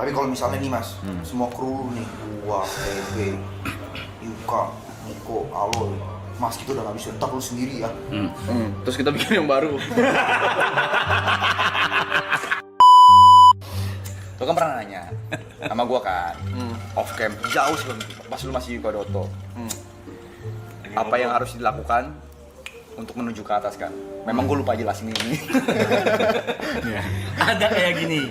Tapi kalau misalnya nih mas, semua kru nih, gua, TB, Yuka, Niko, Aloy, mas kita udah gak bisa, ntar lu sendiri ya. Terus kita bikin yang baru. Lu kan pernah nanya sama gua kan, off cam, jauh sebelum itu, pas lu masih Yuka Doto. Apa yang harus dilakukan untuk menuju ke atas kan? Memang gue lupa jelasin ini. Ada kayak gini.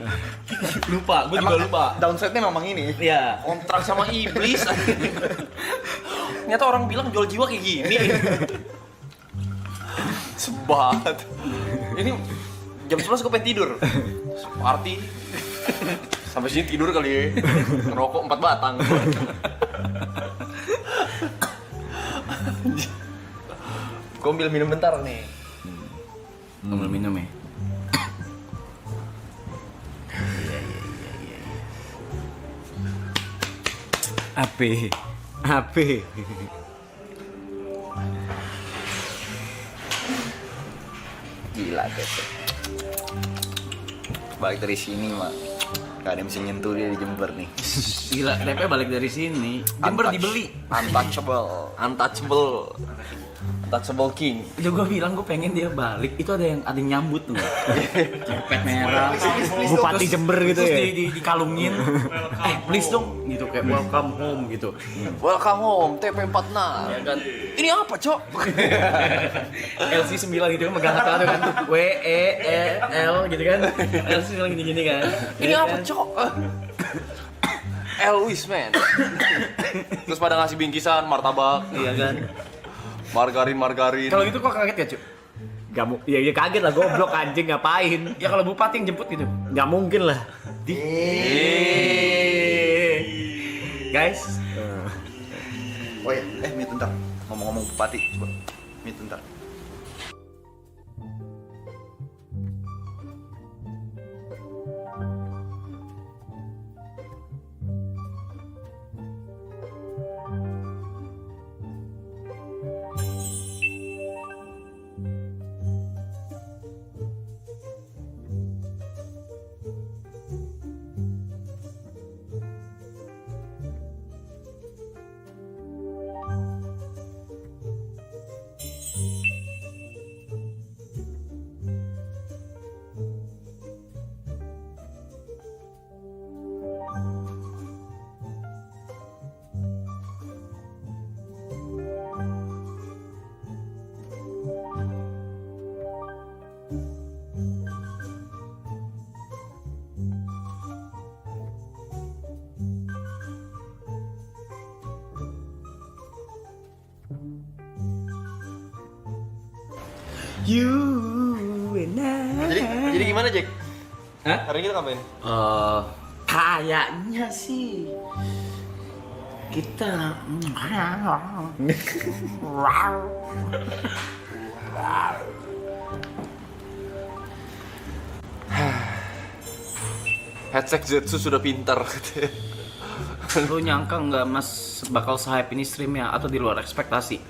Lupa, gue juga lupa. Downside-nya memang ini. Iya, kontrak sama iblis. Ternyata orang bilang jual jiwa kayak gini. Sebat. Ini jam 11 gue pengen tidur. Party. Sampai sini tidur kali ya. Ngerokok 4 batang. Gue ambil minum bentar nih. Ambil minum ya. Ape. Gila Tete. Balik dari sini mah gak ada yang bisa nyentuh dia di Jember nih. Gila, Tepe balik dari sini. Jember dibeli. Untouchable King. Udah gue bilang gue pengen dia balik, itu ada yang nyambut tuh. Cepet merah. Bupati Jember gitu terus ya. dikalungin. Please dong gitu kayak welcome home gitu. Welcome home TP46. Ya kan. Ini apa, Cok? LC 9 gitu kan megang kata tuh kan. W E E L gitu kan. LC 9 gini-gini kan. Ini apa, Cok? Elvis, man. Terus pada ngasih bingkisan martabak, Iya kan. margarin. Kalau gitu kok kaget ya, Cuk? Gak mau, ya kaget lah, goblok anjing ngapain? Ya kalau bupati yang jemput gitu. Gak mungkin lah. Guys, Oh ya, Mute bentar. Ngomong-ngomong bupati, coba. Mute bentar. You and I. Jadi gimana, Jack? Hah? Hari ini kita ngapain? Kayaknya sih kita Headset Zetsu sudah pintar. lu nyangka nggak mas bakal se-hype ini streamnya atau di luar ekspektasi?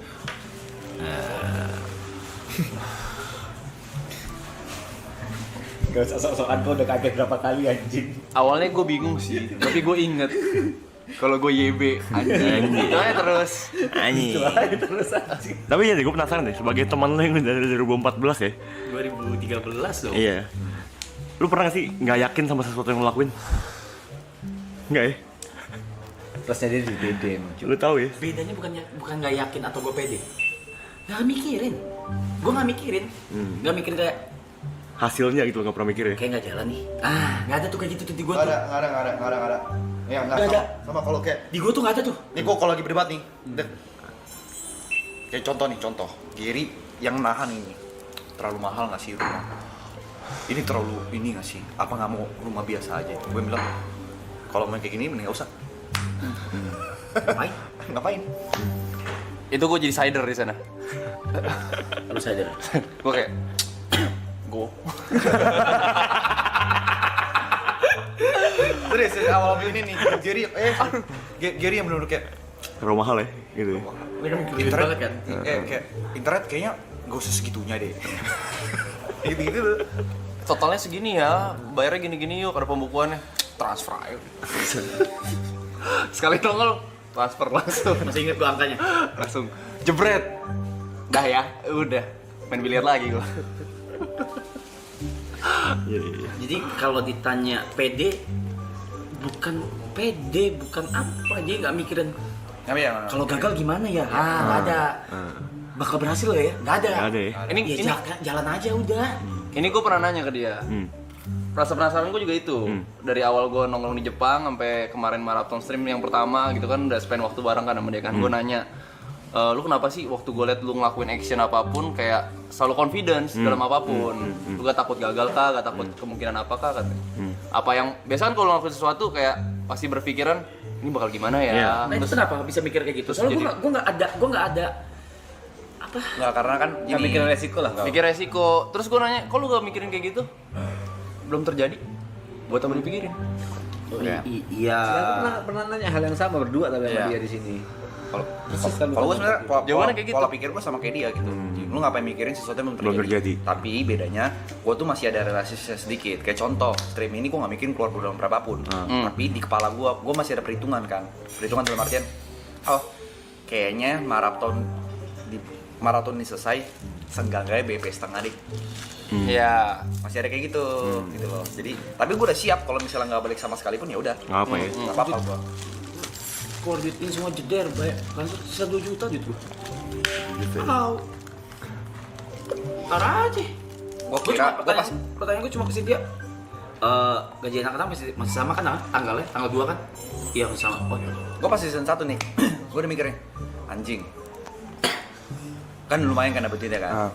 Gak usah sok-sokan, kau udah kaget berapa kali anjing. Awalnya gue bingung sih, tapi gue inget kalau gue YB anjing. Aja terus. Anjing. Terus anjing. Tapi ya gue penasaran deh, sebagai teman lo yang dari 2014 ya. 2013 loh. Iya. Lu pernah gak sih nggak yakin sama sesuatu yang lo lakuin? Nggak ya? Plusnya dia di BDM. Lu tahu ya? Bedanya bukan nggak yakin atau gue pede. Nggak mikirin. Gue nggak mikirin. Nggak mikirin kayak Hasilnya gitu lo nggak pernah mikir ya? kayak nggak jalan nih. Nggak ada tuh kayak gitu tuh di gue nggak tuh. ada. Ya nggak Nggak sama. ada. Sama kalau kayak, Di gue tuh nggak ada tuh. nih gua kalau lagi berdebat nih, kayak contoh, Giri yang nahan ini terlalu mahal nggak sih rumah? Ini terlalu ini nggak sih? Apa nggak mau rumah biasa aja? Gue bilang kalau main kayak gini mending nggak usah. Ngapain? Itu gue jadi cider di sana. Lu sadar. Gue kayak go. Terus awal ini nih Gary yang benar-benar kayak Terlalu mahal ya gitu ya? Ini kan mikir internet banget kan. kayak internet kayaknya gak usah segitunya deh. Gitu tuh. Totalnya segini ya, bayarnya gini-gini yuk, ada pembukuannya. transfer aja. Sekali nongol transfer langsung. Masih inget gua angkanya. Langsung jebret. Dah ya, udah main biliar lagi gua. Jadi kalau ditanya pede, bukan pede, bukan apa, dia nggak mikirin Tapi ya, kalau gagal gimana ya. Nggak ada. Bakal berhasil gak ya? Nggak ada. Nggak ada ya. Ini Jalan aja udah. ini gue pernah nanya ke dia. Rasa penasaran gue juga itu. Dari awal gue nongkrong di Jepang sampai kemarin marathon stream yang pertama gitu kan, udah spend waktu bareng kan sama dia kan. Gue nanya, lu kenapa sih waktu gue liat lu ngelakuin action apapun kayak selalu confidence dalam apapun. Lu gak takut gagal kah, gak takut kemungkinan apa kah katanya. Apa yang biasanya kan kalau ngelakuin sesuatu kayak pasti berpikiran ini bakal gimana ya. Iya. Nah itu kenapa bisa mikir kayak gitu? Soalnya gue nggak ada apa? nggak, karena kan Gak mikirin resiko lah. Mikir resiko. Terus gue nanya, kok lu gak mikirin kayak gitu? Belum terjadi. Buat apa dipikirin? Iya. Pernah nanya hal yang sama berdua tapi sama Iya. dia di sini. kalau Persis kan kalau gue sebenarnya Jawabannya kayak gitu. pola pikir gue sama kayak dia gitu. Lu ngapain mikirin sesuatu yang Belum terjadi. Tapi bedanya gue tuh masih ada relasi sedikit. Kayak contoh stream ini gue nggak mikirin keluar dalam berapapun. Tapi di kepala gue masih ada perhitungan kan. Perhitungan dalam artian, oh kayaknya maraton ini selesai, seenggaknya BP setengah deh. Iya. Masih ada kayak gitu, gitu loh. Jadi, tapi gue udah siap kalau misalnya nggak balik sama sekali pun ya udah. Nggak apa ya. Nggak apa-apa gue. Keluar duit ini semua jeder, banyak. Langsung sisa 2 juta duit gua. Wow. Parah aja. Gue kira, gue pas Pertanyaan gue cuma ke Cynthia. Gaji anak masih sama kan tanggalnya? Tanggal 2 kan? Iya masih sama. Oh, iya. gue pas season 1 nih, gue udah mikirnya, anjing. Kan lumayan kan dapet duitnya kan?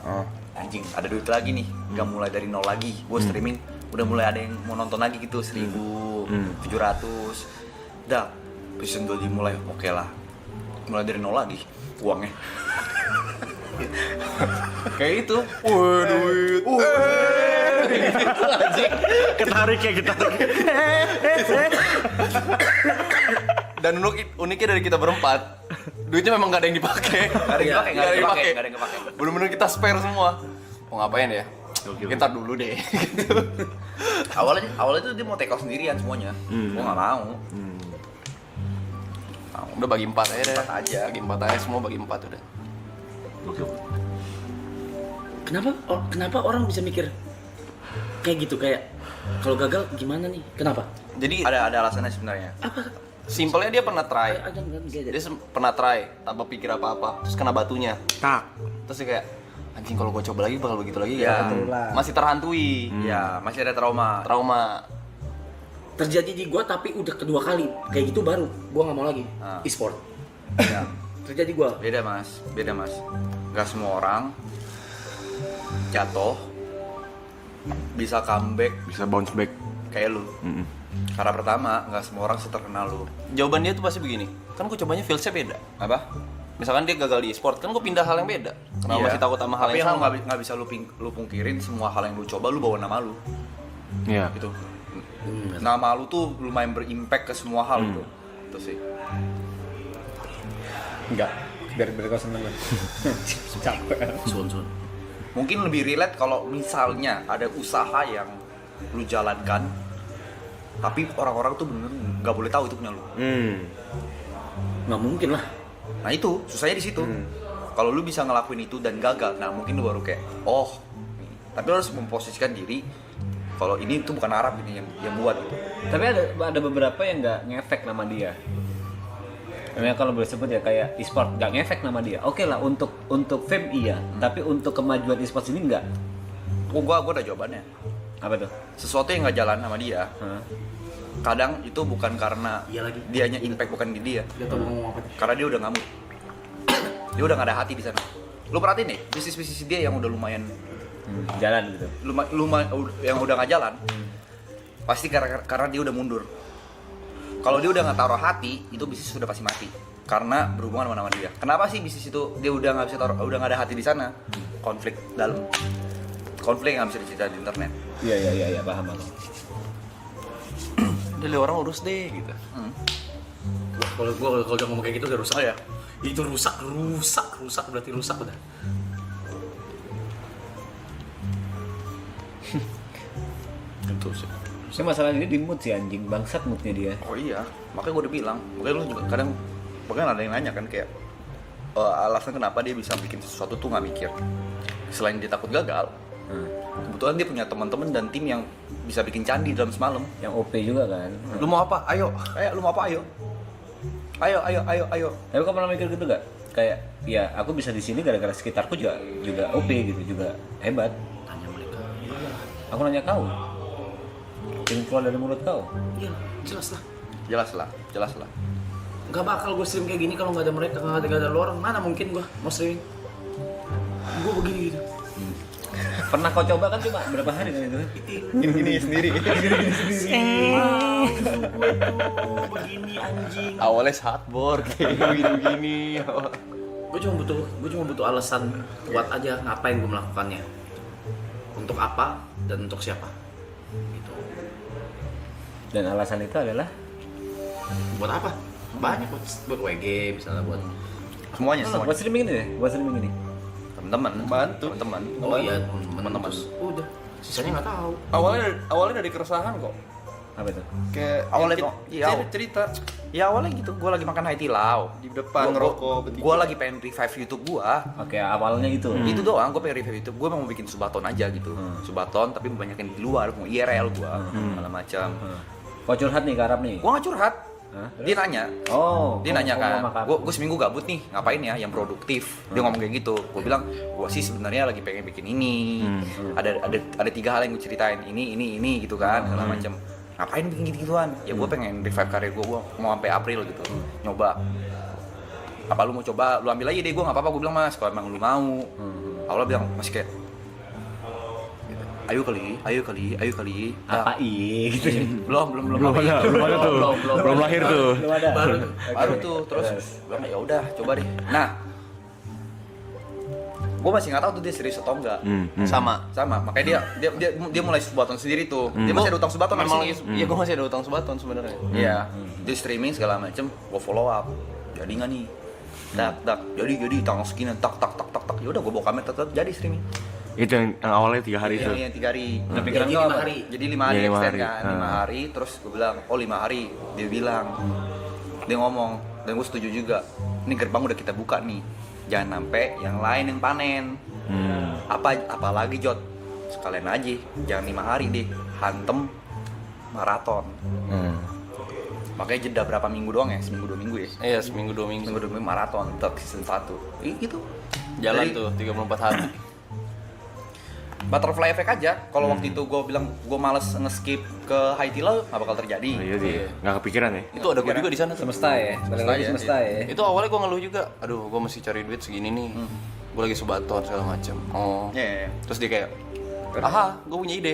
Anjing, ada duit lagi nih, gak mulai dari nol lagi. Gue streaming, udah mulai ada yang mau nonton lagi gitu, 1.700. Dah, season 2 dimulai, oke lah. Mulai dari nol lagi, uangnya. Kayak itu. Wah, duit. Ketarik ya kita. Dan uniknya dari kita berempat, duitnya memang gak ada yang dipakai. Gak ada yang dipakai, Nggak ada yang dipakai. gak ada yang dipakai. Bener-bener kita spare semua. Mau ngapain ya? Oke. Ntar dulu deh. Gitu. Awalnya tuh dia mau take off sendirian semuanya, gue gak mau. Udah bagi 4 aja deh. 4 aja. Bagi 4 aja, semua bagi 4 udah. Kenapa orang bisa mikir kayak gitu, kayak kalau gagal gimana nih? Kenapa? Jadi Ada alasannya sebenarnya. Apa? simpelnya dia pernah try. Dia Dia pernah try tanpa pikir apa-apa, terus kena batunya. Tak. Terus dia kayak anjing kalau gue coba lagi bakal begitu lagi Ya. ya. Masih terhantui. Ya, masih ada trauma. Trauma. terjadi di gua tapi udah kedua kali kayak gitu baru gua nggak mau lagi e-sport. Ya. Terjadi gua. Beda mas. Gak semua orang jatuh bisa comeback Bisa bounce back. kayak lu. Karena pertama, gak semua orang seterkenal lu. Jawaban dia tuh pasti begini. Kan gue cobanya fieldnya beda. Apa? Misalkan dia gagal di e-sport, kan gue pindah hal yang beda. Kenapa Iya. masih takut sama hal Tapi yang sama? nggak bisa lu pungkirin semua hal yang lu coba lu bawa nama lu Iya. gitu. Nama lu tuh lumayan berimpact ke semua hal gitu. Itu sih. Enggak, biar kau seneng kan. Capek. Sun. Mungkin lebih relate kalau misalnya ada usaha yang lu jalankan tapi orang-orang tuh bener nggak boleh tahu itu punya lu. Nggak mungkin lah. Nah itu susahnya di situ. Kalau lu bisa ngelakuin itu dan gagal, nah mungkin lu baru kayak oh. Tapi lu harus memposisikan diri kalau ini tuh bukan Arab ini yang buat gitu. Tapi ada beberapa yang nggak ngefek nama dia. Namanya kalau boleh sebut ya kayak e-sport nggak ngefek nama dia. Oke lah untuk fame iya, tapi untuk kemajuan e-sport ini nggak. Oh, gua ada jawabannya. Apa tuh? Sesuatu yang nggak jalan sama dia, Hah? kadang itu bukan karena Iya lagi. dianya impact bukan di dia, Dia tahu ngomong apa. karena dia udah ngamuk. Dia udah nggak ada hati di sana. Lu perhatiin nih, bisnis dia yang udah lumayan Jalan gitu. yang udah nggak jalan, pasti karena dia udah mundur. Kalau dia udah nggak taruh hati, itu bisnis sudah pasti mati. Karena berhubungan sama nama dia. Kenapa sih bisnis itu dia udah nggak bisa udah nggak ada hati di sana? Konflik dalam. Konflik yang nggak bisa diceritain di internet. Iya, paham. Dia orang urus deh gitu. Wah, kalau udah ngomong kayak gitu udah rusak. Oh ya. Itu rusak berarti rusak udah. Itu sih. Saya masalahnya dia di mood sih anjing, bangsat moodnya dia. Oh iya, makanya gue udah bilang. Makanya lu juga kadang, bahkan ada yang nanya kan kayak alasan kenapa dia bisa bikin sesuatu tuh nggak mikir. Selain dia takut gagal, kebetulan dia punya teman-teman dan tim yang bisa bikin candi dalam semalam. Yang OP juga kan. Lu mau apa? Ayo. Lu mau apa? Ayo. Ayo. Tapi kamu pernah mikir gitu gak? Kayak, ya aku bisa di sini gara-gara sekitarku juga OP gitu, juga hebat. Tanya mereka. Aku nanya kau. Yang keluar dari mulut kau. Iya, jelas lah. Jelas lah. Gak bakal gue stream kayak gini kalau nggak ada mereka, nggak ada lu orang. Mana mungkin gue mau streaming? Gue begini gitu. Pernah kau coba kan cuma berapa hari kan itu? Gini sendiri. Begini anjing. Awalnya hardboard kayak gini-gini. Gue cuma butuh alasan kuat aja ngapain gue melakukannya. Untuk apa dan untuk siapa. Gitu. Dan alasan itu adalah Buat apa? Banyak buat WG misalnya, buat Semuanya. buat streaming ini deh, buat streaming ini. Teman-teman. oh iya Teman-teman. terus udah sisanya nggak tahu. Awalnya dari keresahan kok. Apa itu? Kayak Awalnya yang kok, iya. cerita Ya awalnya gitu, gue lagi makan Hai Di Lao di depan ngerokok bertiga. Gue lagi pengen revive YouTube gue. Oke, awalnya gitu. Itu doang, gue pengen revive YouTube. Gue mau bikin subaton aja gitu. Subaton tapi banyakin di luar, mau IRL gue, segala macam. Kau curhat nih ke Arab nih. Gue nggak curhat. Hah? Dia nanya. Oh, Dia nanya kan, ngomong sama gue seminggu gabut nih, ngapain ya yang produktif? Dia ngomong kayak gitu. Gue bilang, gue sih sebenarnya lagi pengen bikin ini. Ada 3 hal yang gue ceritain, ini gitu kan, segala macam. Ngapain bikin gitu-gituan? Ya gue pengen revive karir gue mau sampai April gitu, nyoba. Apa lu mau coba? Lu ambil aja deh, gue nggak apa-apa. Gue bilang mas, kalau emang lu mau. Awalnya bilang masih kayak, ayo kali. apa gitu. Belum ada tuh. Belum lahir tuh. Belum ada. baru tuh terus bilang ya udah coba deh. Nah, gue masih nggak tahu tuh dia serius atau enggak. sama. Makanya dia mulai subaton sendiri tuh. Dia masih ada utang subaton Memang di sini. iya gue masih ada utang subaton sebenarnya. Iya. Dia streaming segala macem, gue follow up. Jadi nggak nih? Tak. Jadi tanggal segini tak. Ya udah gue bawa kamera tetap jadi streaming. Itu yang awalnya 3 hari itu. Iya, 3 hari. Tapi pikiran Jadi kau 5 apa? hari. Jadi 5 hari Iya, 5 extend hari. kan, 5 hari. Terus gue bilang, oh 5 hari. Dia bilang, dia ngomong, dan gue setuju juga. Ini gerbang udah kita buka nih. Jangan sampai yang lain yang panen. Apalagi Jot, sekalian aja. Jangan 5 hari deh, hantem maraton. Makanya jeda berapa minggu doang ya, seminggu 2 minggu ya. Iya, seminggu 2 minggu. Seminggu 2 minggu maraton, tetap season 1. Gitu. Jalan Jadi, tuh 34 hari. butterfly effect aja. Kalau waktu itu gue bilang gue males nge-skip ke Hai Di Lao, nggak bakal terjadi. Iya sih. Nggak kepikiran ya. Itu ada gue juga di sana tuh. Semesta ya. Balik lagi Semesta semesta ya. Itu awalnya gue ngeluh juga. Aduh, gue mesti cari duit segini nih. Gue lagi subaton segala macam. Oh. Iya. Terus dia kayak, aha, gue punya ide.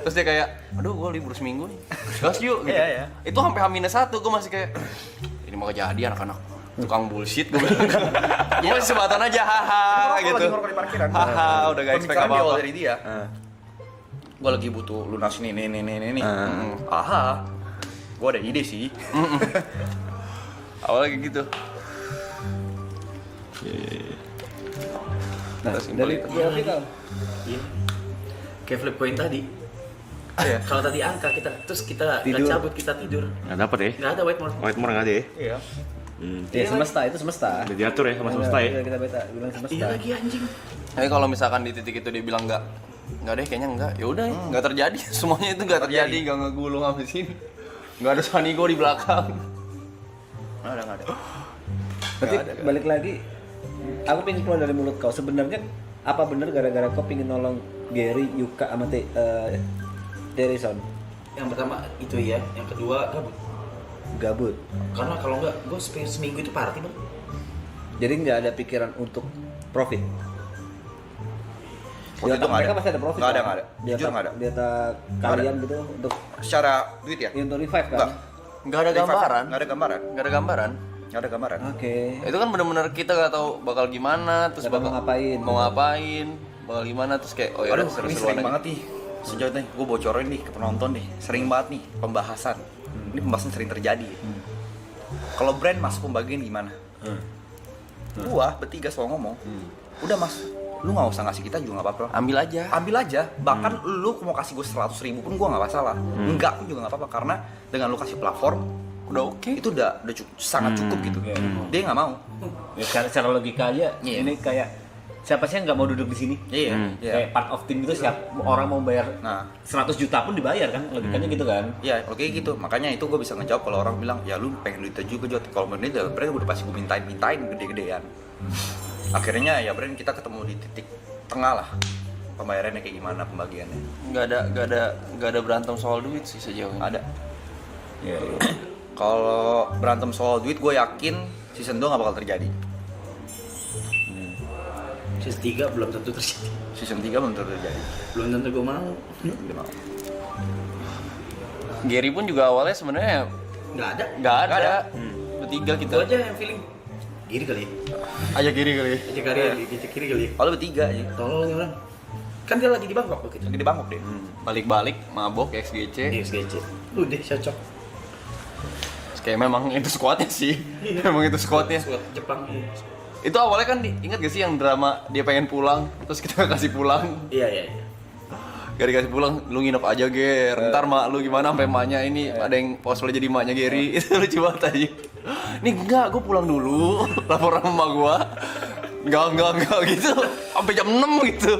Terus dia kayak, aduh gue libur seminggu nih. Gas yuk. Gitu. Iya. Itu sampai H-1 gue masih kayak, ini mau kejadian anak-anak. Tukang bullshit gue bilang. Gue masih subaton aja, haha Gue gitu. lagi ngerokok di parkiran. Haha, udah gak expect Pemikiran apa-apa. berawal dari dia. Gue lagi butuh lunas nih. Aha. Gue ada ide sih. Awalnya kayak gitu. Nah, dari berapa kau? Kayak flip coin tadi. Kalau tadi angka kita Tidur. nggak cabut, kita tidur. Nggak dapet ya. Nggak ada whiteboard. Whitemore nggak ada ya. Iya. Ya semesta itu semesta. Udah diatur ya sama semesta ya. Iya, kita beta bilang semesta. Iya lagi anjing. Tapi kalau misalkan di titik itu dia bilang nggak deh, kayaknya enggak. Ya udah, nggak terjadi. Semuanya itu nggak terjadi, nggak ngegulung sampai sini. Nggak ada Sanigo di belakang. Nggak ada. Berarti balik lagi, aku pengen keluar dari mulut kau. Sebenarnya apa bener gara-gara kau pengen nolong Gary, Yuka, sama Terison? Yang pertama itu ya, yang kedua Gabut. karena kalau nggak gue seminggu itu party bang. Jadi nggak ada pikiran untuk profit. Waktu itu nggak mereka ada. pasti ada profit. Nggak ada, kan? nggak ada. Di Jujur otak- nggak ada. Di otak kalian gitu untuk Secara duit ya? untuk revive kan? Nggak. Nggak ada gambaran. Nggak ada gambaran. Nggak ada gambaran. Nggak ada gambaran. Oke. Itu kan bener-bener kita nggak tahu bakal gimana, terus Nggak tahu bakal mau ngapain. bakal gimana, terus kayak oh ya Aduh, udah ini seru-seruan sering aja. banget nih. Sejauh nih, gue bocorin nih ke penonton nih. Sering banget nih pembahasan. Ini pembahasan sering terjadi. Kalau brand masuk pembagian gimana? Gua bertiga selalu ngomong. Udah mas, lu nggak usah ngasih kita juga nggak apa-apa. Ambil aja. Ambil aja, bahkan lu mau kasih gue 100.000 pun gue nggak masalah. Enggak pun juga nggak apa-apa, karena dengan lu kasih platform Udah oke. itu udah sangat cukup gitu. Dia nggak mau. Ya, secara logika aja Iya. ini kayak siapa sih yang nggak mau duduk di sini? Iya. Kayak part of team itu siap orang mau bayar Nah. 100 juta pun dibayar kan, logikanya gitu kan. Iya, oke gitu. Makanya itu gue bisa ngejawab kalau orang bilang, ya lu pengen duit juga Jot. Kalau menurut dia, berarti udah pasti gue mintain gede-gedean. Akhirnya ya berarti kita ketemu di titik tengah lah. Pembayarannya kayak gimana, pembagiannya. Nggak ada berantem soal duit sih sejauh ini. Ada. Iya. Kalau berantem soal duit, gue yakin season 2 nggak bakal terjadi. Season 3 belum tentu terjadi. Season 3 belum tentu terjadi. Belum tentu gue mau. Dia mau. Gary pun juga awalnya sebenarnya Nggak ada. nggak ada. ada. Bertiga kita. Itu aja yang feeling. Giri kali. Aja Gary kali. Aja kali ya, kiri kali. Kalau bertiga aja. Tolong nih orang. Kan dia lagi di Bangkok waktu itu. Lagi di Bangkok deh. Balik-balik mabok XGC. Di SGC. Udah cocok. Kayak memang itu squadnya sih. Memang itu squadnya. Squad Jepang. Itu awalnya kan ingat gak sih yang drama dia pengen pulang terus kita kasih pulang. Iya. Gak dikasih pulang, lu nginep aja Ger. Ntar mak lu gimana sampai maknya ini ada yang cosplay jadi maknya Gary. Itu lucu banget aja. Nih enggak, gue pulang dulu. Laporan sama gua. Enggak gitu. Sampai jam 6 gitu.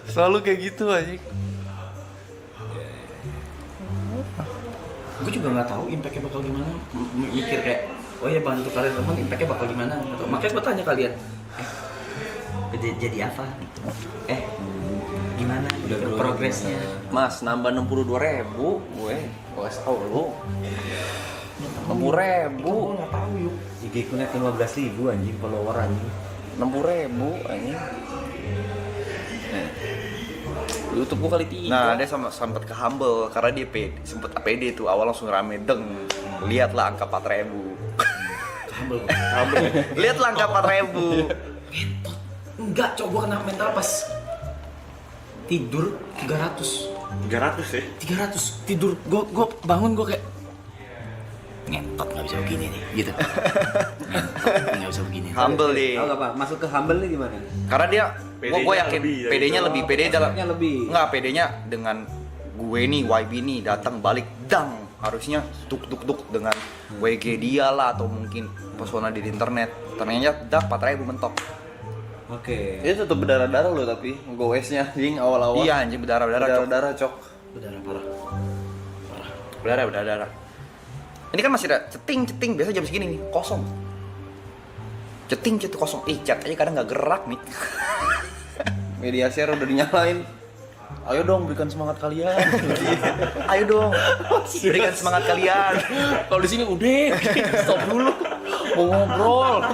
Selalu kayak gitu aja. Gue juga nggak tahu impactnya bakal gimana. Mikir kayak, oh ya bantu kalian teman, impactnya bakal gimana? Makanya gue tanya kalian, jadi apa? Gimana? Udah progresnya? Mas, nambah 62.000 gue kasih tau lu. 60.000. Gue nggak tahu yuk. IG ku net 15.000 anjing follower anjing. 60.000 anjing. YouTube gua kali 3. Nah, dia sempet ke humble karena dia sempet APD tuh awal langsung rame deng. Lihatlah angka 4.000. Humble. Lihatlah angka 4.000. Enggak, cowok gue kena mental pas tidur 300. 300 ya? 300 tidur, gue bangun gue kayak ngentot nggak bisa begini nih, gitu. Ngentot nggak bisa begini. Humble deh. Tahu nggak Pak? Masuk ke humble nih gimana? Karena dia PD-nya gue yakin lebih ya, PD-nya gitu. lebih PD dalam Efeknya lebih. Enggak, PD-nya dengan gue nih YB nih datang balik dang, harusnya duk dengan WG dia lah atau mungkin pesona di internet. Ternyata dah 4.000 mentok. Oke. Itu tetep berdarah-darah loh tapi goesnya anjing awal-awal. Iya anjing, berdarah-darah cok. Berdarah-darah cok. Udara parah. Berdarah. Ini kan masih ada ceting, biasa jam segini nih, kosong. Ceting kosong. Chat aja kadang nggak gerak nih. Media share udah dinyalain. Ayo dong berikan semangat kalian. Ayo dong, berikan semangat kalian. Kalau di sini udah stop dulu. Mau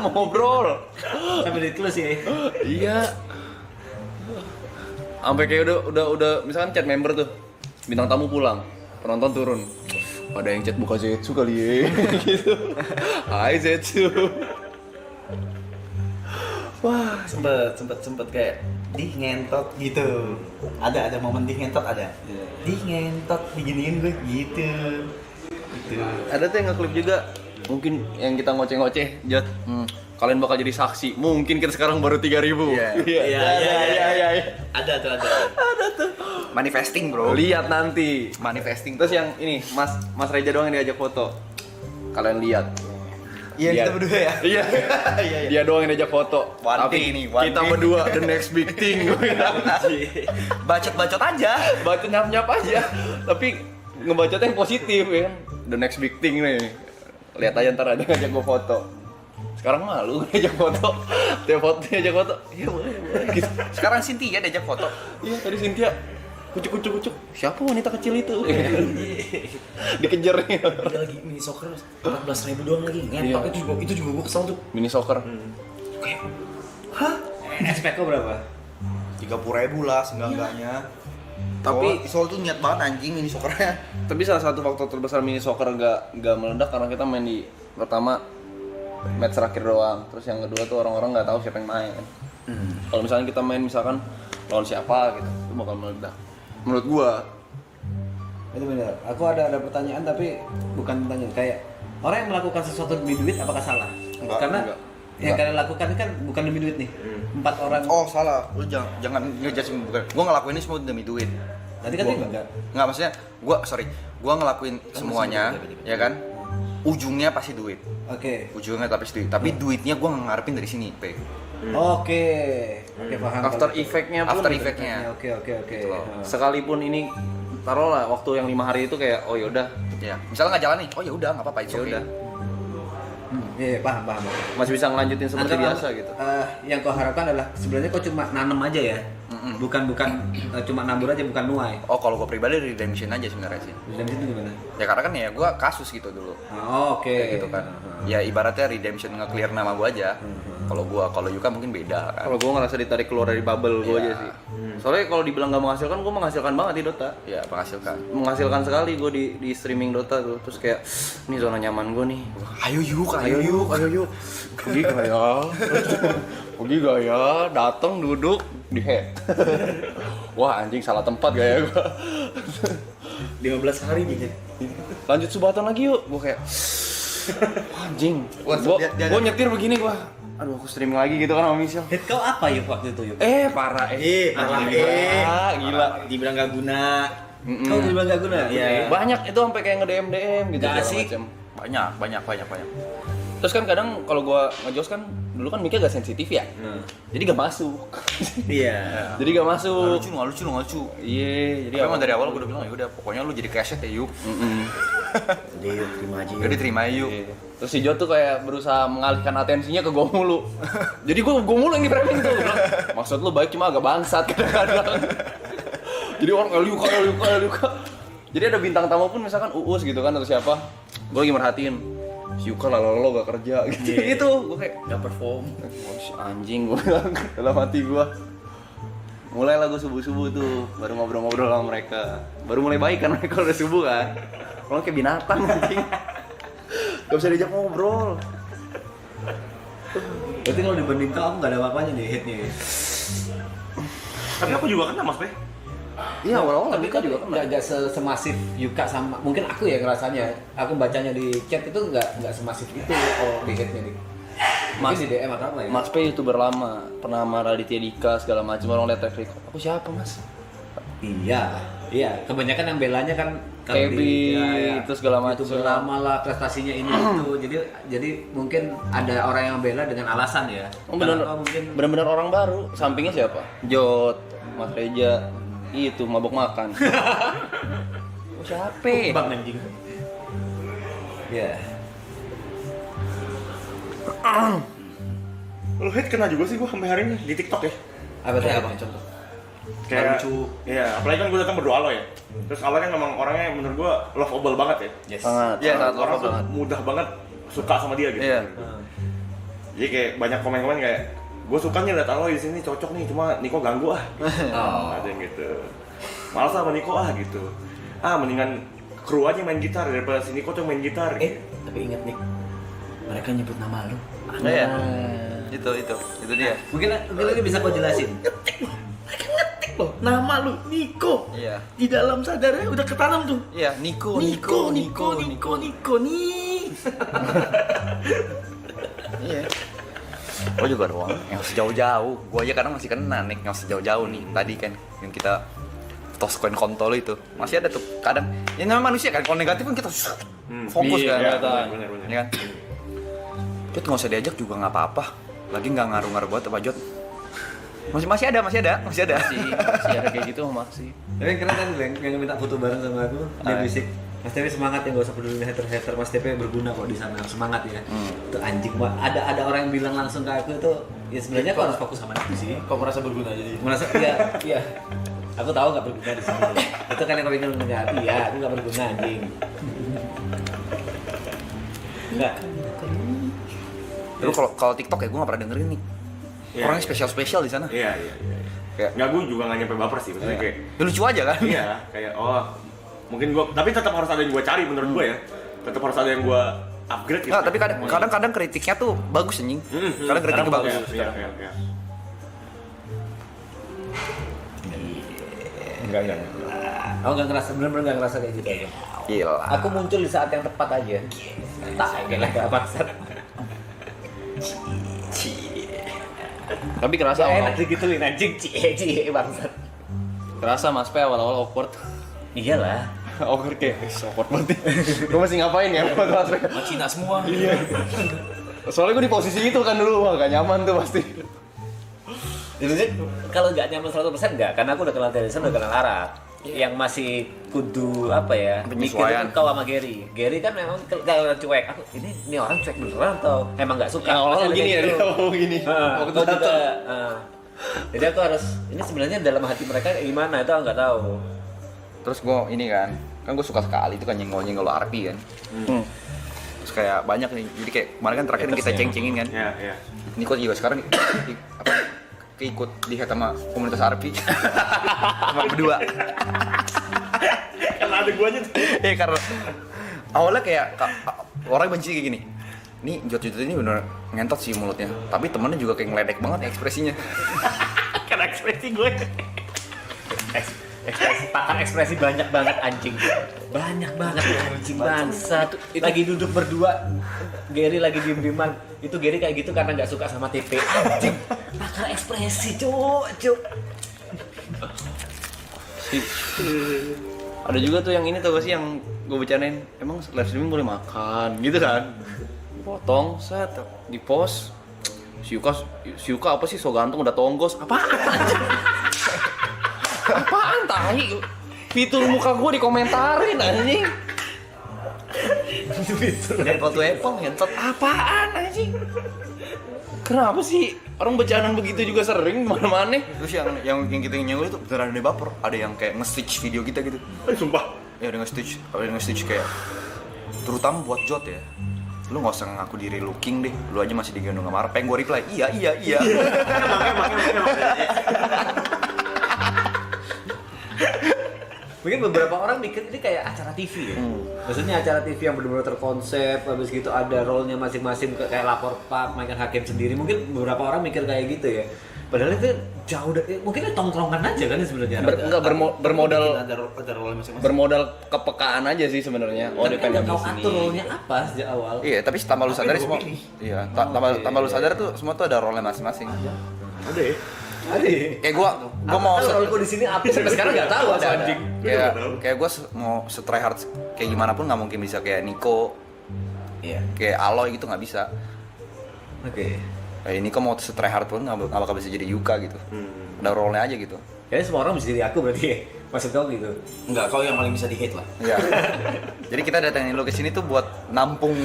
ngobrol. Sampai di close ya. Iya. Sampai kayak udah misalkan chat member tuh. Bintang tamu pulang, penonton turun. Ada yang chat buka Zetsu kali ya. Gitu. Hai Zetsu. Wah, sempet kayak di ngentot gitu. Ada momen di ngentot ada. Di ngentot diginiin gue gitu. Gitu. Ada tuh yang nge-clip juga. Mungkin yang kita ngoceh-ngoceh, Jot. Kalian bakal jadi saksi. Mungkin kita sekarang baru 3.000. Iya. Ada tuh. Manifesting bro. Lihat nanti. Manifesting. Terus yang ini, Mas Reja doang yang diajak foto. Kalian lihat. Iya kita berdua ya. Iya. Dia doang yang diajak foto. One Tapi thing nih, one kita thing. berdua the next big thing. Bacot aja. Baca nyap-nyap aja. Tapi ngebacotnya yang positif ya kan. The next big thing nih. Lihat aja ntar ada ngajak gua foto. Sekarang malu ngajak foto. Tiap foto ngajak foto. Iya boleh. Gitu. Sekarang Cynthia diajak foto. Iya tadi Cynthia kucuk. Siapa wanita kecil itu? Dikejar nih. Dia lagi mini soccer 14.000 doang lagi. Ngentot itu juga gue kesel tuh. Mini soccer. Kayak, hah? SPK berapa? 30.000 lah seenggak-enggaknya. Tapi- Soal tuh niat banget anjing ini sokernya. Tapi salah satu faktor terbesar mini soccer nggak meledak karena kita main di pertama match terakhir doang. Terus yang kedua tuh orang-orang nggak tahu siapa yang main. Kalau misalnya kita main misalkan lawan siapa gitu, itu bakal meledak. Menurut gua. Itu benar. Aku ada pertanyaan tapi bukan pertanyaan kayak orang yang melakukan sesuatu demi duit apakah salah? Enggak, Karena enggak. Yang kalian lakukan kan bukan demi duit nih. 4 orang. Oh salah, lu jangan ngejudge, bukan. Gue ngelakuin ini semua demi duit. Nanti kan enggak. Nggak, maksudnya gue ngelakuin semuanya, ya kan? Ujungnya pasti duit. Oke. Ujungnya pasti duit. Tapi duitnya gue ngarepin dari sini, P. Oke. Oke, paham. After effect-nya pun After effect-nya. Oke. Gitu loh. sekalipun ini taruhlah waktu yang 5 hari itu kayak oh yaudah Ya, misalnya nggak jalan nih, oh ya udah nggak apa-apa, itu ya oke. udah Iya, paham. masih bisa ngelanjutin seperti Antara, biasa gitu. Yang kau harapkan adalah sebenarnya kau cuma nanem aja ya. Bukan cuma nabur aja, bukan nuai. Oh kalau gue pribadi redemption aja sebenarnya sih. Dan itu gimana? Ya karena kan ya gue kasus gitu dulu. Oke. Kayak gitu kan. Ya ibaratnya redemption nge-clear nama gue aja. Kalau Yuka mungkin beda kan. Kalau gue ngerasa ditarik keluar dari bubble gue aja sih. Soalnya kalau dibilang nggak menghasilkan, gue menghasilkan banget di Dota. Ya menghasilkan. Menghasilkan sekali gue di streaming Dota tuh. Terus kayak ini zona nyaman gue nih. Ayo yuk. Pergi gak ya? Pergi gak ya? Dateng duduk di head. Wah anjing salah tempat gak ya gue? 15 hari gitu. Lanjut Subatan lagi yuk. Gue kayak anjing. Wah, Gue nyetir begini gue. Aduh aku streaming lagi gitu kan sama Michelle. Hit kau apa yuk waktu itu yuk? Parah Parah, gila. Dibilang gak guna. Kau bilang gak guna? Iya. Banyak itu sampai kayak nge-DM gitu. Gak segala asik. macam. Banyak. Terus kan kadang kalau gue ngejos kan dulu kan mic-nya gak sensitif ya. Jadi gak masuk. Iya. Jadi gak masuk. Nggak lucu. Iya, jadi Tapi emang dari awal gue udah bilang ya udah pokoknya lu jadi keset ya yuk. Dia terima aja. Udah diterima yuk. Iya. Terus si Jo tuh kayak berusaha mengalihkan atensinya ke gue mulu. Jadi gue mulu yang di framing tuh. Gua bilang, maksud lu baik cuma agak bangsat kadang-kadang. Jadi orang Luka. Jadi ada bintang tamu pun misalkan Uus gitu kan atau siapa. Gue lagi merhatiin. Si Yuka lo gak kerja gitu. Gitu. Gue kayak Gak perform. oh, si anjing gue bilang dalam hati gue. Mulailah gue subuh-subuh tuh baru ngobrol-ngobrol sama mereka. Baru mulai baik kan mereka udah subuh kan. Kalau kayak binatang anjing. Gak bisa diajak ngobrol. Berarti kalau dibanding kau, aku gak ada apa-apanya nih hitnya. Tapi aku juga kena Mas Pe. Iya awal-awal Tapi Yuka kan juga kena. nggak semasif Yuka sama mungkin aku ya ngerasanya. Aku bacanya di chat itu nggak semasif itu kalau di hitnya nih. Mungkin di DM atau apa ya? Mas P YouTuber lama, pernah sama Raditya Dika segala macam orang lihat track record. Aku siapa Mas? Iya. Kebanyakan yang belanya kan kalau Ebi, itu segala macam. YouTuber lama lah prestasinya ini itu. Jadi mungkin ada orang yang bela dengan alasan ya. Oh, Mungkin bener-bener orang baru. Sampingnya siapa? Jot, Mas Reja, itu mabok makan. Oh, siapa? Bang anjing. ya. Lu hate kena juga sih gua sampai hari ini di TikTok ya. Apa tuh apa contoh? Kayak lucu. Iya, apalagi kan gua datang berdoa lo ya. Terus awalnya kan memang orangnya menurut gua lovable banget ya. Yes. Sangat. Iya, sangat Orang lovable tuh banget. mudah banget suka sama dia gitu. Iya. Jadi kayak banyak komen-komen kayak gue suka nih liat lo di sini cocok nih, cuma Niko ganggu ah. Ada yang gitu. Malas sama Niko ah gitu. Mendingan kru aja main gitar daripada si Niko tuh main gitar. Tapi inget nih, mereka nyebut nama lu. Iya. Itu dia. Mungkin lagi bisa kau jelasin. Mereka ngetik loh, nama lu Niko. Iya. Di dalam sadarnya udah ketanam tuh. Iya, Niko nih. Iya. Gue juga doang, yang sejauh-jauh. Gue aja kadang masih kena nih, yang sejauh-jauh nih. Tadi kan yang kita toss coin kontol itu masih ada tuh. Kadang ini namanya manusia kan, kalau negatif kan kita fokus kan. Iya, benar. Ya kan? Jod nggak usah diajak juga nggak apa-apa. Lagi nggak ngaruh-ngaruh buat apa Jod? Masih ada. Masih ada kayak gitu masih. Tapi yang keren kan yang minta foto bareng sama aku, dia bisik. Mas Tepe semangat ya, gak usah peduli hater-hater. Mas Tepe berguna kok di sana, semangat ya. Itu anjing banget. Ada orang yang bilang langsung ke aku itu, ya sebenarnya kok harus fokus sama itu sih. Kok merasa berguna jadi? Merasa iya. Aku tahu nggak berguna di sini. Itu kan yang kau ingin mendengar. Iya, aku nggak berguna anjing. Enggak. Terus kalau TikTok ya gue nggak pernah dengerin nih. Iya, Orangnya iya. spesial di sana. Iya. Kayak Nggak, gue juga nggak nyampe baper sih, maksudnya kayak ya lucu aja kan? iya, kayak mungkin gue, tapi tetap harus ada yang gue cari menurut gue ya. Tetap harus ada yang gue upgrade gitu. Nggak, tapi kadang kritiknya tuh bagus anjing. Kadang kritiknya bagus. Iya. Enggak. Aku nggak ngerasa, bener-bener nggak ngerasa kayak gitu. Gila. Aku muncul di saat yang tepat aja. Tak, gila nggak maksud. Tapi kerasa Ya, awal, enak digituin anjing, cie bangsat. kerasa Mas P awal-awal awkward. Iyalah. Awkward kayak awkward banget. Gue masih ngapain ya buat Mas P? Sama Cina semua. Iya. Soalnya gue di posisi itu kan dulu, wah gak nyaman tuh pasti. Jadi kalau nggak nyaman 100% nggak, karena aku udah kenal dari sana, udah kenal Arab. Yang masih kudu apa ya? Penyesuaian. Mikir kau sama Gary. Gary kan memang kalau cuek, aku ini orang cuek beneran atau emang nggak suka? Yang awal-awal Masih ada begini ya, kayak dia gitu. awal begini. Waktu Waktu juga. datang. Jadi aku harus, ini sebenarnya dalam hati mereka gimana itu aku nggak tahu. Terus gue ini kan gue suka sekali itu kan nyenggol Arpi kan. Terus kayak banyak nih, jadi kayak kemarin kan terakhir kita ceng-cengin kan. Iya, iya. Niko juga sekarang keikut di sama komunitas Arpi. Cuma berdua. Karena ada guanya tuh. Karena awalnya kayak orang benci kayak gini. Nih Jot ini bener ngentot sih mulutnya, tapi temennya juga kayak ngeledek banget ekspresinya. Karena ekspresi gue. Ekspresi, pakar ekspresi banyak banget anjing. Banyak banget anjing bangsat. Lagi duduk berdua, Gary lagi diem-dieman. Itu Gary kayak gitu karena nggak suka sama TP. Anjing, pakar ekspresi, cuk. Ada juga tuh yang ini tau gak sih yang gue bercandain, emang live streaming boleh makan gitu kan? Potong, set, di post. Si Yuka apa sih so ganteng udah tonggos? Apaan? Apaan tahi? Fitur muka gue dikomentarin anjing. Apple ngentot. Apaan anjing? Kenapa sih orang bercandaan begitu juga sering mana-mana? Terus yang kita nyenggol itu beneran ada baper, ada yang kayak nge-stitch video kita gitu. Sumpah. Ya ada nge-stitch kayak terutama buat Jot ya. Lu nggak usah ngaku diri lu king deh, lu aja masih digendong sama Arap. Gue reply, iya. Mungkin beberapa orang mikir ini kayak acara TV ya. Maksudnya acara TV yang benar-benar terkonsep, habis gitu ada role-nya masing-masing kayak lapor Pak, mainkan hakim sendiri. Mungkin beberapa orang mikir kayak gitu ya. Padahal itu jauh dari, mungkin itu tongkrongan aja kan sebenarnya. Bermodal Ada role masing-masing. bermodal kepekaan aja sih sebenarnya. Oh, Tapi dia pengen kan di kau sini. atur role-nya apa sejak awal. Iya, tapi tambah lu sadar semua. Iya, tambah lu sadar tuh semua tuh ada role masing-masing. Ada ya? Ada. Kayak gua mau role di sini apa sampai sekarang nggak tahu ada anjing. kayak gue mau try hard kayak gimana pun nggak mungkin bisa kayak Niko, Iya. kayak Aloy gitu nggak bisa. Oke. Kayak Niko mau try hard pun nggak bakal bisa jadi Yuka gitu. Ada role-nya aja gitu. Kayaknya semua orang bisa jadi aku berarti ya. Maksud kau gitu. Enggak, kau yang paling bisa di-hate lah. Iya. Jadi kita datangin lo ke sini tuh buat nampung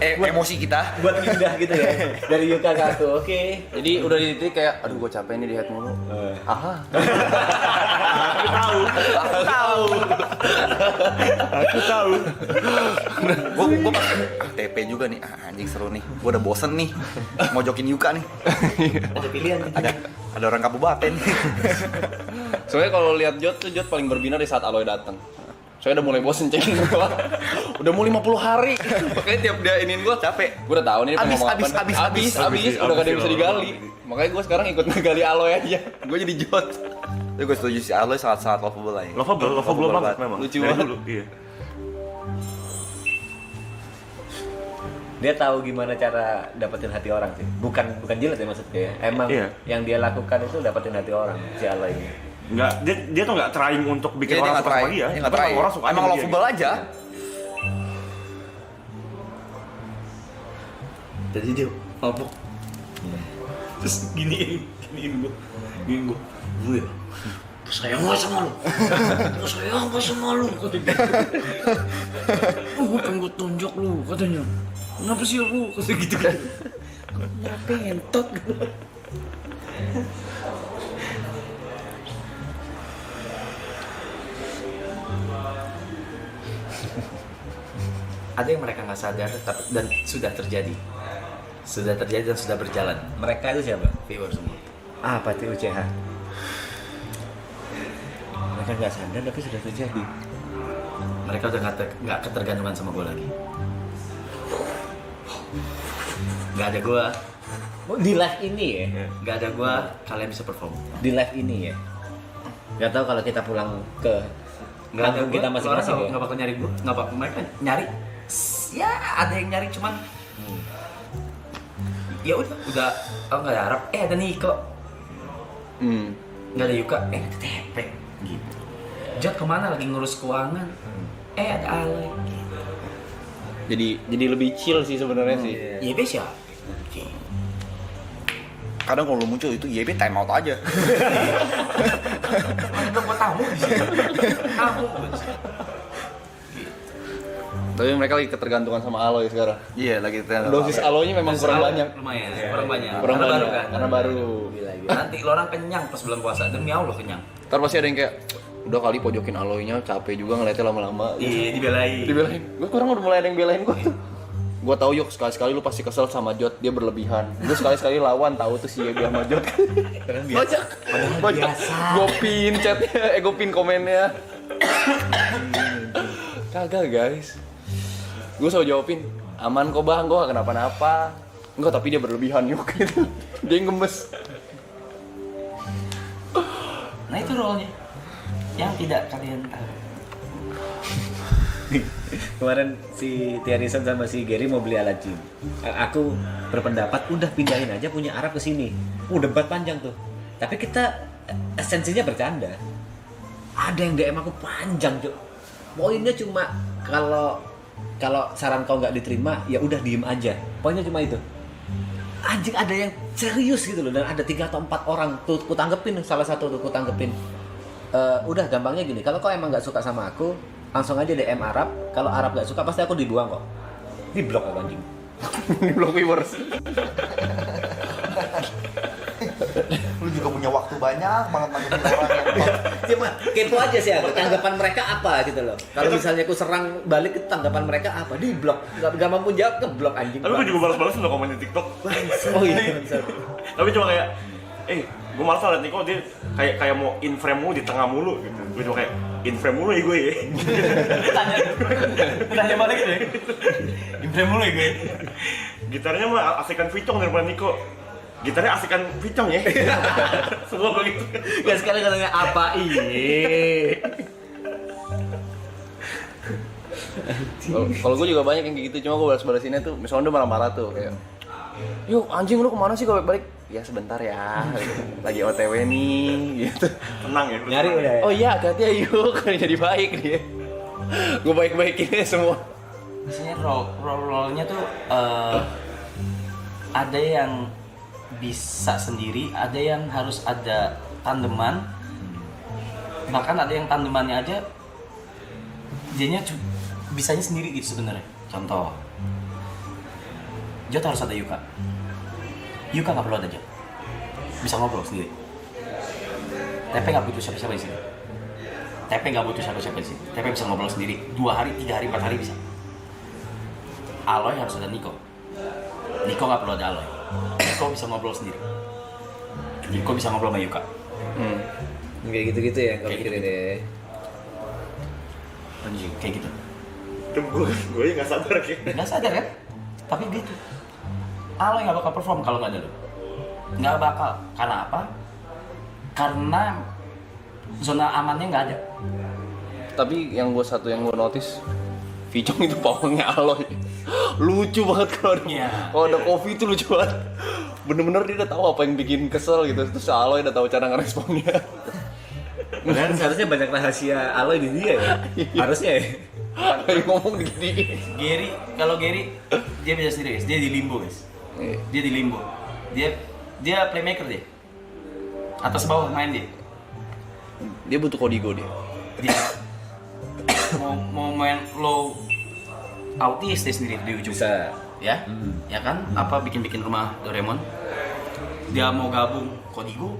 emosi kita. Buat pindah gitu ya. Dari Yuka ke aku. Oke. Jadi udah di titik kayak, aduh gue capek nih di head mulu. Aha. Aku tahu. Gue pas TP juga nih, anjing seru nih. Gue udah bosen nih mojokin Yuka nih. Ada pilihan. Ada orang kabupaten. Soalnya kalau lihat Jot tuh Jot paling berbinar di saat Aloy datang. Soalnya udah mulai bosen ceng. Udah mau 50 hari. Makanya tiap dia iniin gue capek. Gue udah tahu nih dia pengen ngomong apa. Abis. Udah gak ada yang bisa digali. Makanya gue sekarang ikut ngegali Aloy aja. Gue jadi Jot. Tapi gue setuju si Aloy sangat lovable lah ya. Lovable banget memang. Lucu Dari banget. dulu, iya. Dia tahu gimana cara dapetin hati orang sih. Bukan jilat ya maksudnya ya. Emang Iya. yang dia lakukan itu dapetin hati orang si Aloy ini. Enggak, dia tuh enggak trying untuk bikin Dia orang nggak suka sama try. dia. Dia nggak Tapi try. orang suka Emang sama dia, lovable gitu. aja. Jadi dia mabuk. Terus giniin gue. Lu ya. Sayang gak sama lu? Sayang gak sama lu? Katanya. Gue pengen gue tonjok lu katanya. Kenapa sih lu? Katanya gitu kan. Kenapa ngentot gitu. Ada yang mereka nggak sadar dan sudah terjadi dan sudah berjalan. Mereka itu siapa? Viewer semua. Apa itu UCH? Mereka nggak sadar tapi sudah terjadi. Mereka udah nggak ketergantungan sama gue lagi. Nggak ada gue, Oh, di live ini ya? nggak ada gue, kalian bisa perform. Di live ini ya? Gak tahu kalau kita pulang ke kampung kita masing-masing ya? Nggak bakal nyari gue, nggak bakal mereka nyari. Ya ada yang nyari cuman ya udah nggak ada Arab, ada Niko, nggak ada Yuka, ada TP gitu. Jod kemana lagi ngurus keuangan, ada Aloy. Jadi lebih chill sih sebenarnya sih. YB siapa? Kadang kalau lu muncul itu YB time out aja. Mana belum gua tamu di sini. Tamu gua di sini. Tapi mereka lagi ketergantungan sama Aloy sekarang. Iya lagi Dosis Aloynya memang kurang banyak. Lumayan, kurang banyak. Kurang Karena banyak baru kan. karena baru. Nanti lo orang kenyang pas bulan puasa, demi Allah kenyang. Ntar pasti ada yang kayak udah kali pojokin Aloynya, capek juga ngeliatnya lama-lama. Iya, dibelain. Dibelain. Gue sekarang udah mulai ada yang belain gue tuh. Gue tahu yuk sekali-sekali lu pasti kesel sama Jod, dia berlebihan. Gue sekali-sekali lawan tahu tuh si Yegi sama Jod. Banyak. Gue pin chatnya, gue pin komennya. Kagak guys. Gue selalu jawabin, aman kok bang, gue gak kenapa-napa. Enggak, tapi dia berlebihan yuk gitu. Dia yang gemes. Nah itu role-nya yang tidak kalian tahu. Kemarin si Tiarison sama si Gary mau beli alat gym. Aku berpendapat udah pindahin aja punya Arab ke sini. Debat panjang tuh. Tapi kita esensinya bercanda. Ada yang DM aku panjang, Cuk. Poinnya cuma kalau saran kau nggak diterima, ya udah diem aja. Poinnya cuma itu. Anjing ada yang serius gitu loh, dan ada 3 atau 4 orang tuh ku tanggepin, salah satu tuh ku tanggepin. Udah gampangnya gini, kalau kau emang nggak suka sama aku, langsung aja DM Arab. Kalau Arab nggak suka pasti aku dibuang kok. Di blok aku anjing. Di blok viewers. Lu juga punya waktu banyak banget nanggepin orang yang Cuma kepo aja sih aku, tanggapan mereka apa gitu loh. Kalau misalnya aku serang balik, itu tanggapan mereka apa? Di blok. Gak mampu jawab, ke blok anjing. Tapi gue juga balas-balas lo komen di TikTok. Oh iya, bisa. Tapi cuma kayak, gue malas liat Niko dia kayak mau in frame mulu di tengah mulu gitu. Gue cuma kayak in frame mulu ya gue ya. Tanya balik deh. Imprem mulu ya gue. Gitarnya mah asikan Vicong daripada Niko. Gitarnya asikan Vicong ya. Semua begitu. Gak sekali katanya apa iya. Kalau gue juga banyak yang kayak gitu, cuma gue balas-balasinnya tuh misalnya udah marah-marah tuh kayak, yuk anjing lu kemana sih kau balik? Ya sebentar ya, lagi OTW nih gitu. Tenang ya. Nyari udah ya. Oh iya, hati-hati ya yuk, kan jadi baik dia. Gue baik-baikinnya semua. Biasanya role-nya tuh ada yang bisa sendiri, ada yang harus ada tandeman. Bahkan ada yang tandemannya aja dianya bisanya sendiri gitu sebenarnya. Contoh, Jod harus ada Yuka. Yuka nggak perlu ada Jod, bisa ngobrol sendiri. Tepe nggak butuh siapa-siapa di sini. Tepe nggak butuh siapa-siapa di sini. Tepe bisa ngobrol sendiri 2 hari, 3 hari, 4 hari bisa. Aloy harus ada Niko. Niko nggak perlu ada Aloy. Niko bisa ngobrol sendiri. Niko bisa ngobrol sama Yuka. Kayak gitu-gitu ya, kau Kayak pikirin gitu. deh. Anjing, kayak gitu. Gue nggak sabar kayak. Nggak sadar kan? Tapi gitu. Aloy nggak bakal perform kalau nggak ada lo. Nggak bakal. Karena apa? Karena zona amannya nggak ada. Tapi yang gue notice, Vicong itu pawangnya Aloy. Lucu banget kalau ada, Iya. kalau ada kopi itu lucu banget. Bener-bener dia udah tahu apa yang bikin kesel gitu. Terus Aloy udah tahu cara ngeresponnya. Dan seharusnya banyak rahasia Aloy di dia ya. Harusnya ya. Kayak ngomong gini. Kalau Gary dia bisa sendiri guys. Dia di limbo guys. Iya. Dia di limbo. Dia playmaker dia. Atas bawah main dia. Dia butuh kodigo dia. Dia mau main low autis dia sendiri di ujung. Bisa. Ya, ya kan? Apa bikin rumah Doraemon? Dia mau gabung Kodigo,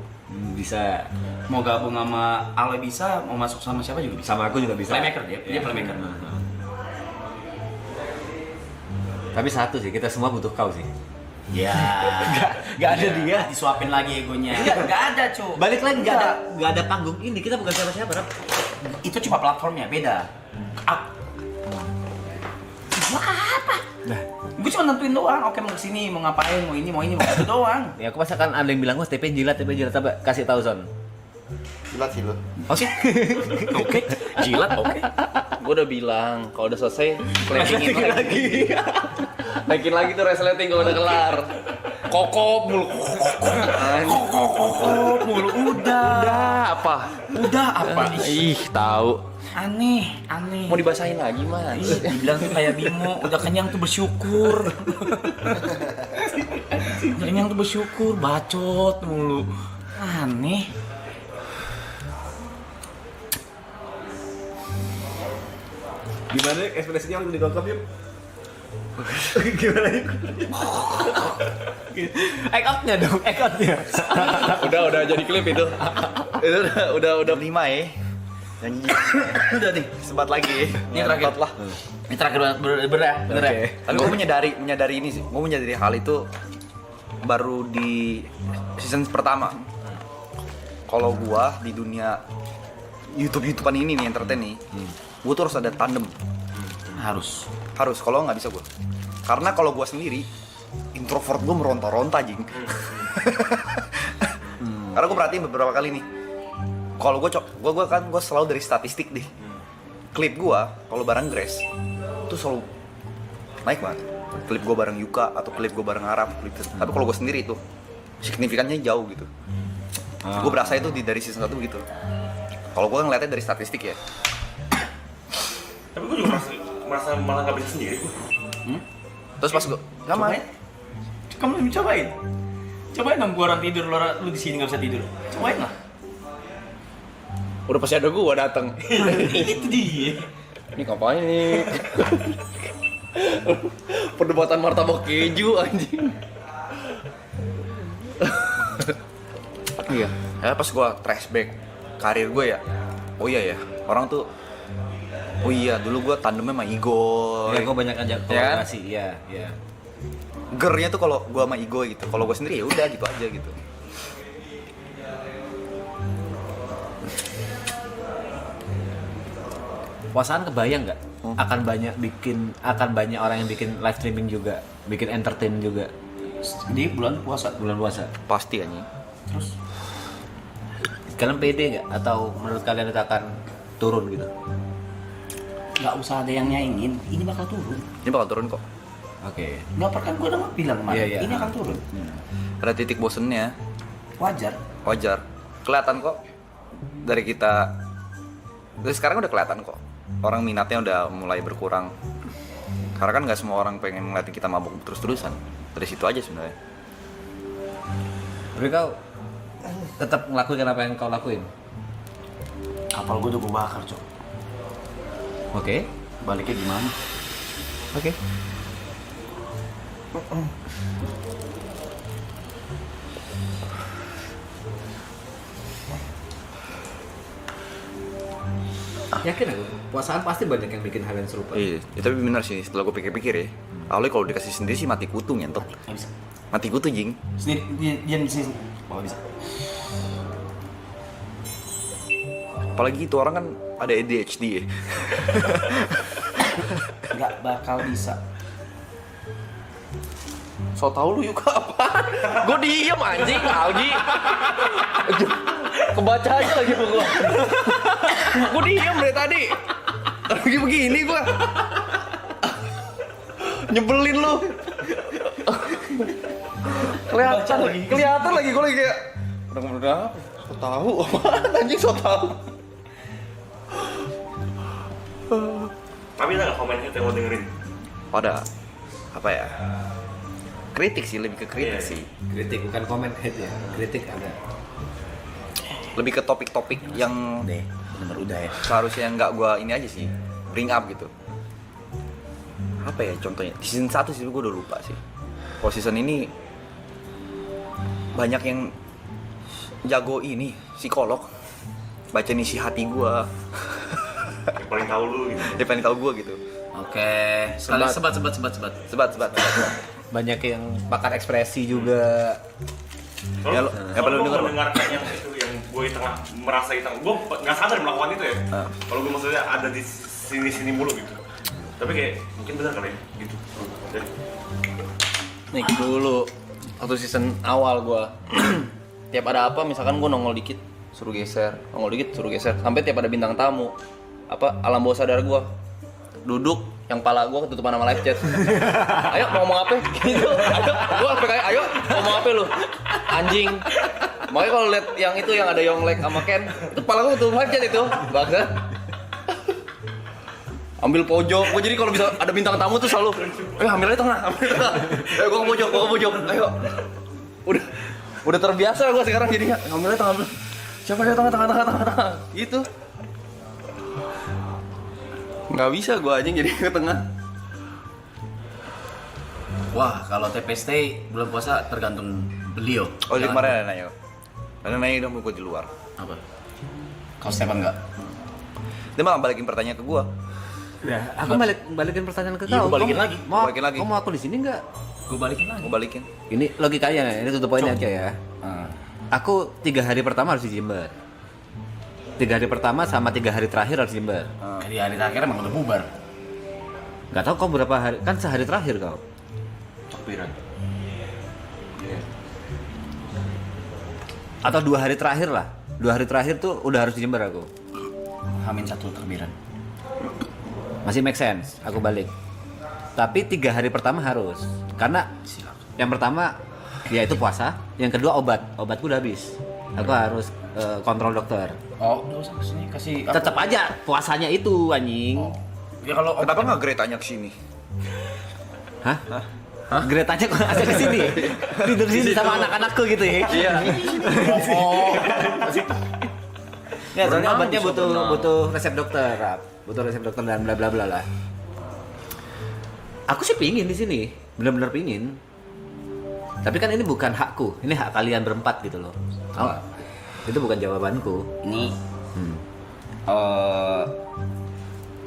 Bisa. mau gabung sama Aloy bisa, mau masuk sama siapa juga bisa. Sama aku juga bisa. Playmaker dia playmaker. Tapi satu sih, kita semua butuh kau sih. Ya, Gak ada dia. disuapin lagi egonya. Gak ada, cu. Balik lagi gak ada panggung ini. Kita bukan siapa-siapa, Rap. Itu cuma platformnya beda. Apa? Gue cuma nentuin doang. Oke, mau kesini, mau ngapain, mau ini, mau itu doang. Ya aku pasti kan ada yang bilang, wah TP jilat, tapi kasih tahu Zon. Gila sih lu. Oke, oke, jilat, oke. Gue udah bilang kalau udah selesai, clappingin lagi. Naikin lagi tuh resleting kalau udah kelar. kokop mulu. Kokop mulu. Udah. Udah apa? Ih, tahu. Aneh. Mau dibasahin lagi, Mas. Ih, dibilang tuh kayak Bimo, udah kenyang tuh bersyukur. Udah kenyang tuh bersyukur, bacot mulu. Aneh. Gimana ekspresinya waktu dikokop yuk? Gimana yuk? Act out-nya dong, act out-nya. Udah jadi klip itu. Itu udah 5 ya. Nyanyi. Udah nih. Sebat lagi. Ini terakhir lah. Ini terakhir bener ya? Bener ya? Tapi gue menyadari ini sih. Gue menyadari hal itu baru di season pertama. Kalau gua di dunia YouTubean ini nih, entertain nih, gua tuh harus ada tandem. Harus. Kalau nggak bisa gua. Karena kalau gua sendiri, introvert gua meronta-ronta jing. Karena gua perhatiin beberapa kali nih. Kalau gua selalu dari statistik deh. Klip gua kalau bareng Grace tuh selalu naik banget. Klip gua bareng Yuka atau klip gua bareng Arab, tapi kalau gua sendiri itu signifikannya jauh gitu. Gue berasa itu dari season 1 gitu. Kalau gue ngeliatnya dari statistik ya. Tapi gue juga merasa malah nggak bisa sendiri gue. Terus pas gue Kamu cobain. Cobain dong, gua orang tidur, lu di sini nggak bisa tidur. Cobain lah. Udah pasti ada gua datang. Itu dia. Ini ngapain nih? Perdebatan martabak keju anjing. iya. Ya pas gue flashback karir gue ya. Oh iya ya. Orang tuh. Oh iya, dulu gue tandemnya sama Igo. Ya, gue banyak ajak kolaborasi, iya. Gernya tuh kalau gue sama Igo gitu. Kalau gue sendiri ya udah gitu aja gitu. Puasaan kebayang nggak? Akan banyak orang yang bikin live streaming juga, bikin entertain juga Di bulan puasa. bulan puasa. Pasti aja. Terus Kalian pede nggak? Atau menurut kalian itu akan turun gitu? nggak usah ada yang nyaingin, ini bakal turun. Ini bakal turun kok. Oke. Nggak pernah gue udah bilang kemarin, Iya. ini akan turun. Ada titik bosennya. Wajar. Wajar. Kelihatan kok dari kita. Dari sekarang udah kelihatan kok. Orang minatnya udah mulai berkurang. Karena kan nggak semua orang pengen ngeliatin kita mabuk terus-terusan. Dari situ aja sebenarnya. Tapi kau tetap ngelakuin apa yang kau lakuin? Kapal gue udah gue bakar, Cok. Oke. Baliknya gimana? Oke. Yakin aku, puasaan pasti banyak yang bikin hal yang serupa. Iya, ya, tapi benar sih setelah gue pikir-pikir ya. Awalnya kalau dikasih sendiri sih mati kutu nyentot. Nggak bisa. Mati kutu jing. Sendiri, dia di sini. Oh, nggak bisa. Apalagi itu orang kan ada ADHD ya. Nggak bakal bisa. So tau lu Yuka apa? Gue diem anjing, Algi. Kebaca aja lagi tuh gue. Gue diem dari tadi. Lagi begini gue. Nyebelin lu. Kelihatan lagi gue lagi kayak. Udah so tahu apaan anjing so tahu. Tapi ada nggak komen hate yang lo dengerin? Pada apa ya? Kritik sih, lebih ke kritik Iya. sih. Kritik bukan komen hate ya. Kritik ada. Lebih ke topik-topik yang Deh, bener udah ya. seharusnya nggak gua ini aja sih, bring up gitu. Apa ya contohnya? Di season 1 sih gua udah lupa sih. Kalau season ini banyak yang jago ini, psikolog. Baca isi hati gua. Yang paling tahu lu gitu. Dia pengen tahu gua gitu. Oke, sekali sebat. Sebat. Banyak yang pakar ekspresi juga. Ya, lo- ya perlu gue denger, Pak. mendengarkan yang itu yang gue tengah merasa itu, gue nggak sadar melakukan itu ya. Kalau gue maksudnya ada di sini mulu gitu. Tapi kayak mungkin benar kali ya, gitu. Jadi, Nih dulu waktu season awal gue. Tiap ada apa misalkan gue nongol dikit suruh geser, sampai tiap ada bintang tamu apa alam bawah sadar gue duduk yang pala gue ketutupan sama live chat. Ayo mau ngomong apa? Gitu. Gue sampai kayak ayo ngomong apa lu? Anjing. Makanya kalau lihat yang itu yang ada Yonglek sama Ken, itu pala gue ketutupan live chat itu. Bangsat. Ambil pojok. Gue jadi kalau bisa ada bintang tamu tuh selalu, ambil aja tengah, ambil tengah. Ayo gue ke pojok, Ayo. Udah terbiasa gue sekarang jadinya. Ambil aja tengah. Siapa aja tengah. Gitu. Nggak bisa gue anjing jadi ke tengah. Wah, kalau TP stay bulan puasa tergantung beliau. Oh, di kemarin ada nanya. Ada nanya dong gue di luar. Apa? Kalau Stefan enggak? Dia malah balikin pertanyaan ke gue. Ya, aku balikin pertanyaan ke Iya, kau. gua balikin Kamu lagi. Balikin lagi. Kamu aku di sini enggak? Gue balikin lagi. Gue balikin. Ini logikanya, ini tutup poinnya aja ya. Aku 3 hari pertama harus di Jember. 3 hari pertama sama 3 hari terakhir harus di Jember. Di hari terakhir emang udah bubar. Gak tau kau berapa hari, kan sehari terakhir kau. Takbiran. Atau 2 hari terakhir lah. 2 hari terakhir tuh udah harus di Jember aku. Hamin 1 takbiran. Masih make sense, aku balik. Tapi 3 hari pertama harus. Karena yang pertama ya itu puasa, yang kedua obatku udah habis. Aku harus kontrol dokter. Oh, udah usah kesini kasih. Tetap aja puasanya itu anjing. Ya kalau Kenapa nggak Gretanya kesini? Hah? Gretanya kok ada di sini? Tidur di sini sama anak-anakku gitu ya. Iya. Ya, soalnya Berenang obatnya bisa butuh berenang. butuh resep dokter, Rap. Butuh resep dokter dan bla bla bla lah. Aku sih pingin di sini, benar-benar pingin. Tapi kan ini bukan hakku, ini hak kalian berempat gitu loh. Oh, itu bukan jawabanku. ini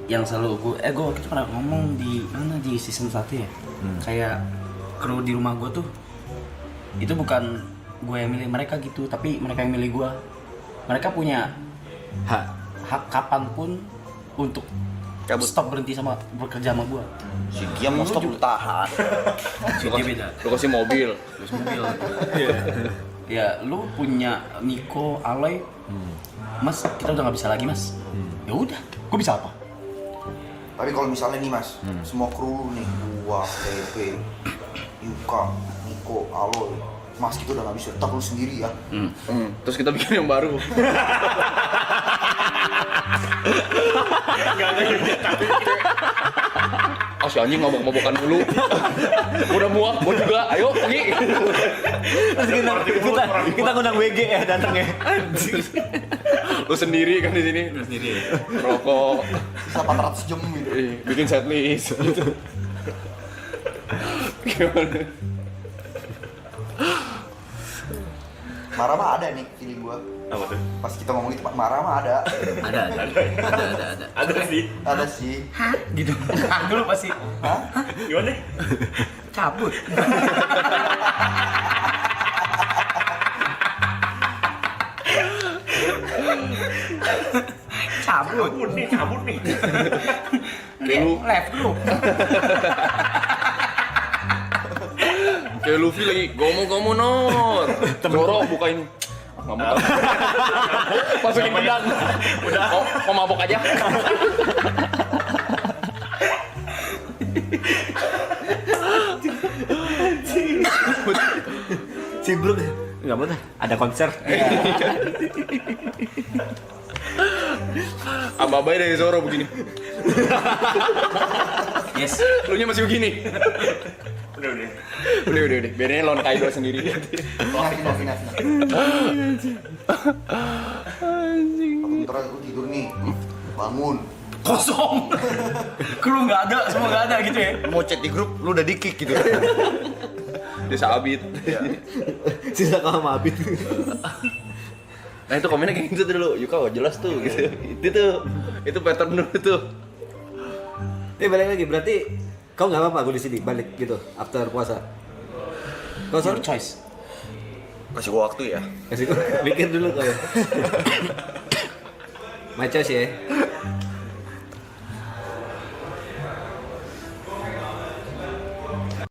yang selalu gue waktu itu pernah ngomong di mana di season 1 ya. Kayak kru di rumah gue tuh itu bukan gue yang milih mereka gitu, tapi mereka yang milih gue. Mereka punya hak kapanpun untuk stop berhenti sama bekerja sama gue. Si dia mau stop lu tahan. Dia beda. Lu kasih mobil. Terus mobil. Ya, lu punya Niko, Aloy, Mas, kita udah nggak bisa lagi Mas. Ya udah, gue bisa apa? Tapi kalau misalnya nih Mas, semua kru nih, gua, PP, Yuka, Niko, Aloy, Mas kita udah gak bisa, tetap lu sendiri ya. Terus kita bikin yang baru. Ah, si anjing ngobok-ngobokan dulu. Udah muak, gua juga. Ayo pergi. Terus kita ngundang WG ya datang ya. Lu sendiri kan di sini. Lu sendiri. Rokok, Bisa 400 jam gitu. bikin setlist gitu. Gimana? Marah mah ada nih feeling gua. Apa tuh? Pas kita ngomong itu marah mah ada. Ada. Ada sih. Ada sih. Gitu. Dulu pasti Gimana? cabut. Cabut nih. Kayak lu, Left dulu. kayak Luffy lagi gomo-gomo non. Zoro bukain. Nggak mau. Masukin pedang. Udah. Mau mabok aja. Cibluk. Enggak apa ada konser. Abai dari Zoro begini. Yes. Lu nya masih begini. Udah. Biarin lawan Kaido sendiri. Final. Bentar aku tidur nih. Bangun. Kosong. Kru nggak ada, semua nggak ada gitu ya. Lu mau chat di grup, lu udah di kick gitu. Dia sabit. Sisa kau sama Abid. Nah itu komennya kayak gitu tuh dulu. Yuka wah jelas tuh gitu. Itu pattern dulu tuh. Balik lagi berarti kau nggak apa-apa aku di sini balik gitu after puasa. Kau Your sorry? choice. Kasih gua waktu ya. Kasih gua mikir dulu kau ya. My choice ya.